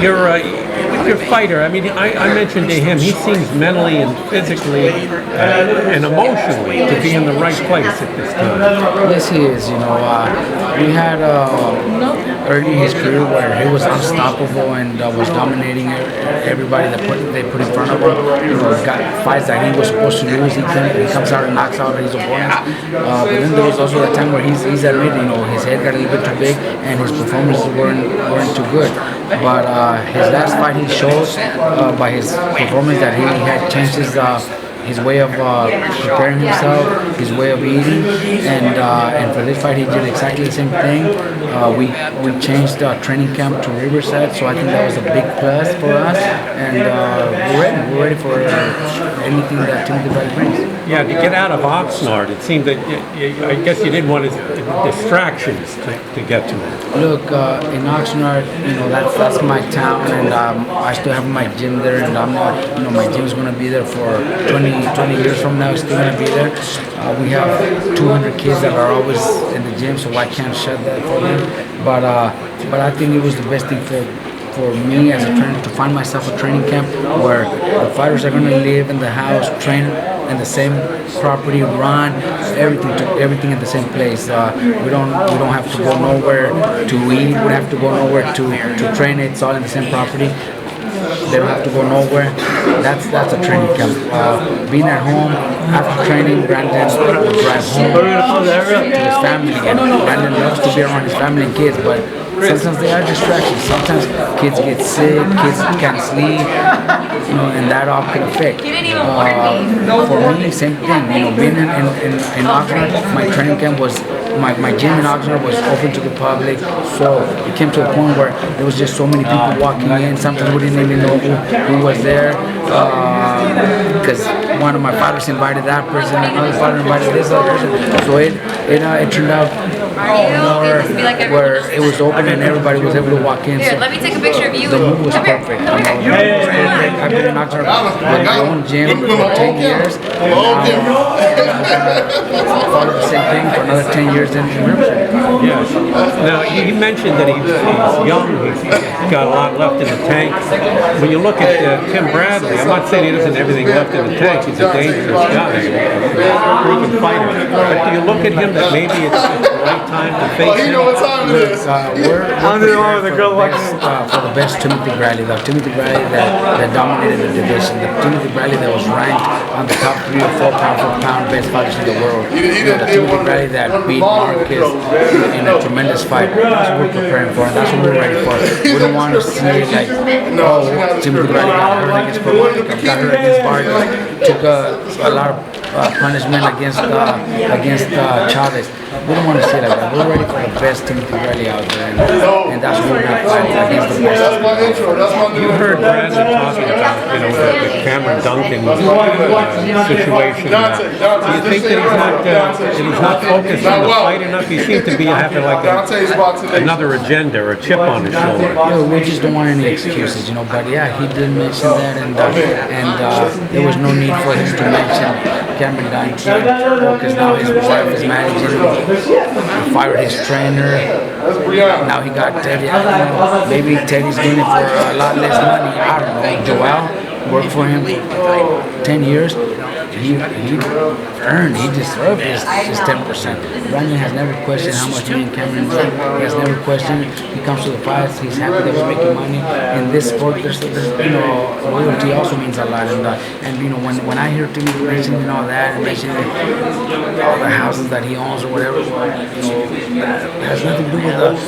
your fighter. I mean, I mentioned to him, he seems mentally and physically and emotionally to be in the right place at this time. Yes, he is. We had early in his career where he was unstoppable and was dominating everybody that they put in front of him. Got fights that he was supposed to lose. He comes out and knocks out his opponents. But then there was also that time where he's admitted, his head got a little bit too big and his performances weren't too good. But his last fight, he shows by his performance that he had changed his way of preparing himself, his way of eating, and for this fight he did exactly the same thing. We changed training camp to Riverside, so I think that was a big plus for us, and we're ready for anything that Timothy Bradley brings. Yeah, to get out of Oxnard, it seemed that I guess you didn't want distractions to get to it. Look, in Oxnard, that's my town, and I still have my gym there, and my gym is going to be there for 20 years from now. It's still going to be there. We have 200 kids that are always in the gym, so I can't shut that for them. But I think it was the best thing for me as a trainer to find myself a training camp where the fighters are going to live in the house, train in the same property, run everything at the same place. We don't have to go nowhere to eat. We don't have to go nowhere to train. It's all in the same property. They don't have to go nowhere. That's a training camp. Being at home after training, Brandon will drive home to his family again. Brandon loves to be around his family and kids, but sometimes they are distractions. Sometimes kids get sick, kids can't sleep, and that all can affect. For me, same thing. Being in Oxnard, my training camp was. My gym in Oxnard was open to the public, so it came to a point where there was just so many people walking in. Sometimes we didn't even know who was there, because one of my fathers invited that person, another father invited this other person. So it turned out more where it was open and everybody was able to walk in. Here, let me take a picture of you. The move was perfect. I've been in Oxnard with my own gym for 10 years. Follow the same thing for another 10 years in Riverside. Yes. Now, you mentioned that he's young, he's got a lot left in the tank. When you look at Tim Bradley, I'm not saying he doesn't have everything left in the tank. He's a dangerous guy, a proven fighter. But do you look at him that maybe it's the right time to face him? We're for the best Timothy Bradley, the Timothy Bradley that dominated the division, the Timothy Bradley that was ranked on the top 3 or 4 pound for pound best fighters in the world. The Timothy Bradley that beat Marquez in a tremendous fight. That's what we're preparing for, and that's what we're ready for. We don't want to see like, Timothy Bradley got hurt against Promoter, got hurt against Vargas, took a lot of punishment against Chavez. We don't want to see like that. We're ready for the best Timothy Bradley out there, and that's what we're going to fight against the best. You heard Brandon talking about, the Cameron Duncan situation. Do you think that he's not focused on the fight enough? He seems to be having like another agenda or a chip on his shoulder. We just don't want any excuses, But yeah, he did mention that, and there was no need for him to mention Cameron Duncan because now his wife is managing him. He fired his trainer. Now he got Teddy. I don't know. Maybe Teddy's doing it for a lot less money. I don't know. Joel worked for him 10 years. He deserved his 10%. Brandon has never questioned how much me and Cameron did. He has never questioned it. He comes to the fights. He's happy that we're making money. In this sport, there's loyalty also means a lot. And when I hear Timothy mentioning all that and mentioning all the houses that he owns or whatever, that has nothing to do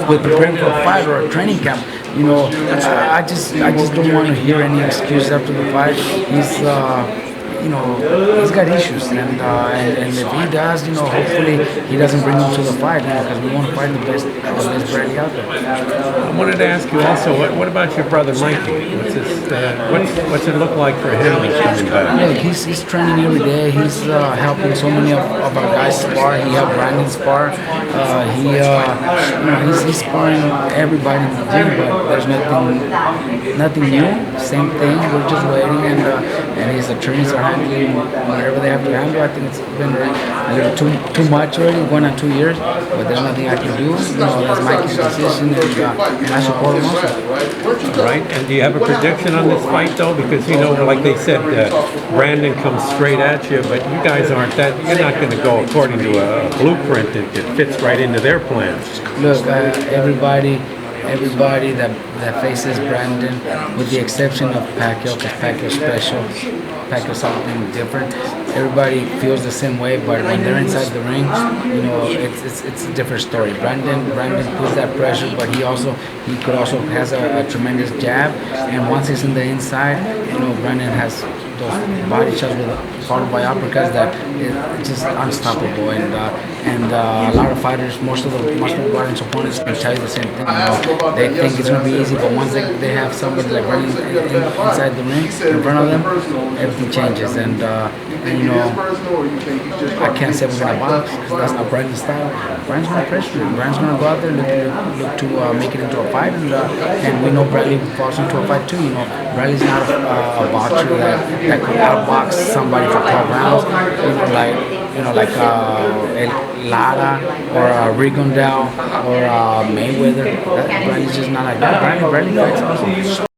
with preparing for a fight or a training camp. I just don't want to hear any excuses after the fight. He's got issues, and if he does, hopefully he doesn't bring them to the fight, because we want to fight the best Bradley out there. I wanted to ask you also, what about your brother Mikey? What's it look like for him coming back? Yeah, he's training every day. He's helping so many of our guys spar. He helped Brandon spar. He's sparring everybody in the gym, but there's nothing new. Same thing. We're just waiting, and his attorneys are handling whatever they have to handle. I think it's been a little too much already, going on 2 years, but there's nothing I can do. That's Mikey's decision, and I support him also. Right? And do you have a prediction on this fight, though? Because, like they said, Brandon comes straight at you, but you guys aren't that, you're not going to go according to a blueprint that fits right into their plans. Look, everybody that faces Brandon, with the exception of Pacquiao, because Pacquiao's special, Pacquiao's something different. Everybody feels the same way, but when they're inside the ring, it's a different story. Brandon puts that pressure, but he could also has a tremendous jab, and once he's in the inside, Brandon has those body shots followed by uppercuts that it's just unstoppable. And a lot of fighters, most of Brandon's opponents can tell you the same thing. They think it's gonna be easy, but once they have somebody like Brandon inside the ring in front of them, everything changes. And I can't say we're gonna box because that's not Brandon's style. Brandon's gonna pressure him. Brandon's gonna go out there look to make it into a fight, and we know Bradley falls into a fight too. Bradley's not a boxer that could outbox somebody for 12 rounds. Like Lara or Rigondale or Mayweather. Bradley's just not like that. Bradley fights also.